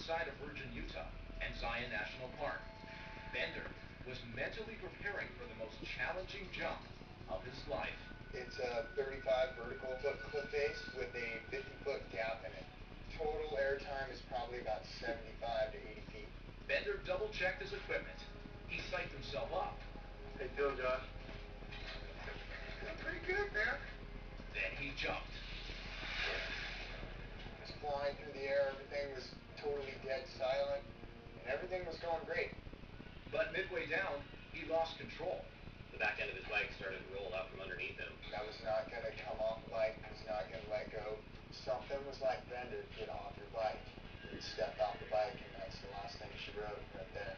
outside of Virgin, Utah, and Zion National Park. Bender was mentally preparing for the most challenging jump of his life. It's a 35 vertical foot cliff face with a 50-foot gap in it. Total air time is probably about 75 to 80 feet. Bender double-checked his equipment. He psyched himself up. How you feeling, Josh? Pretty good, man. Then he jumped. Was flying through the air, everything was totally dead silent, and everything was going great. But midway down, he lost control. The back end of his bike started to roll out from underneath him. I was not going to come off the bike, was not going to let go. Something was like, Bender, get off your bike. He stepped off the bike, and that's the last thing she wrote right there.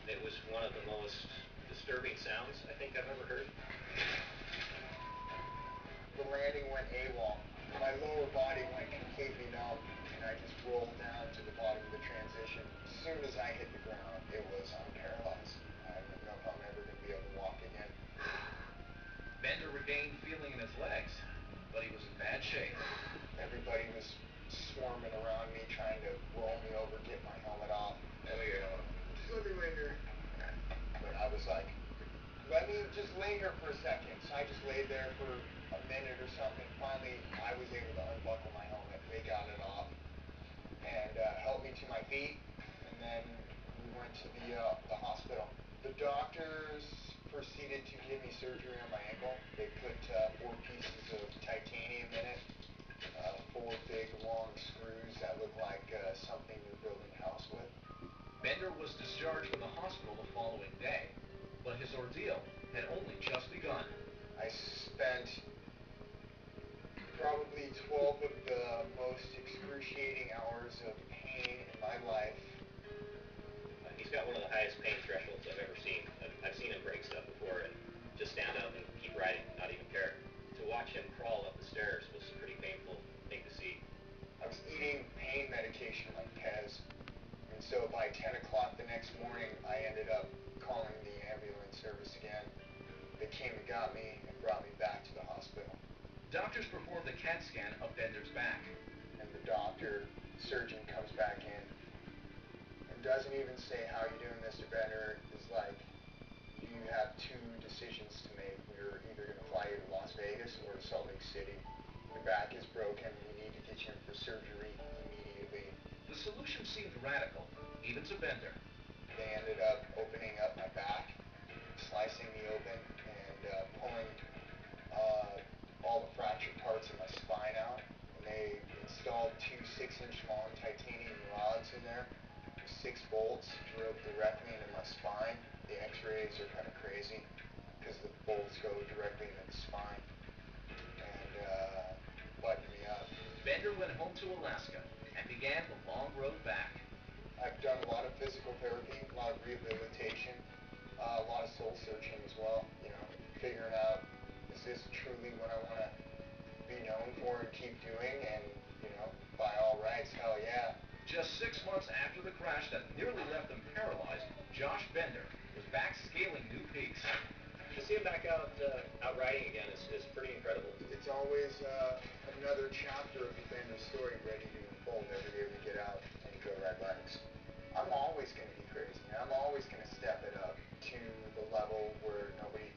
It was one of the most disturbing sounds I think I've ever heard. The landing went AWOL. My lower body went completely numb, and I just rolled down to the bottom of the transition. As soon as I hit the ground, it was paralyzed. I don't know if I'm ever going to be able to walk again. Bender regained feeling in his legs, but he was in bad shape. Everybody was swarming around me, trying to roll me over, get my helmet off. Just let me lay here. But I was like, let me just lay here for a second. So I just laid there for a minute or something. Finally, I was able to unbuckle my helmet. They got it off and helped me to my feet. And then we went to the hospital. The doctors proceeded to give me surgery on my ankle. They put 4 pieces of titanium in it, 4 big long screws that look like something you're building a house with. Bender was discharged from the hospital the following day, but his ordeal had only just begun. I spent probably 12 of the most excruciating hours of pain in my life. He's got one of the highest pain thresholds I've ever seen. I've seen him break stuff before and just stand up and keep riding, not even care. To watch him crawl up the stairs was a pretty painful thing to see. I was eating pain medication like Pez, and so by 10 o'clock the next morning, I ended up calling the ambulance service again. They came and got me and brought me back to the hospital. Doctors performed a CAT scan of Bender's back. And the surgeon comes back in and doesn't even say, how you doing, Mr. Bender? It's like, you have 2 decisions to make. We're either going to fly you to Las Vegas or to Salt Lake City. Your back is broken. We need to get you in for surgery immediately. The solution seemed radical, even to Bender. They ended up opening up my back, slicing me open, and pulling all the fractured parts of my spine out. And they installed 2 6-inch long titanium rods in there, 6 bolts drilled directly into my spine. The x-rays are kind of crazy because the bolts go directly into the spine and button me up. Bender went home to Alaska and began the long road back. I've done a lot of physical therapy, a lot of rehabilitation, a lot of soul searching as well, figuring out, is this truly what I want to be known for and keep doing? And, by all rights, hell yeah. Just 6 months after the crash that nearly left him paralyzed, Josh Bender was back scaling new peaks. To see him back out riding again is pretty incredible. It's always another chapter of the Bender story ready to unfold every day we get out and go ride bikes. I'm always going to be crazy. I'm always going to step it up to the level where nobody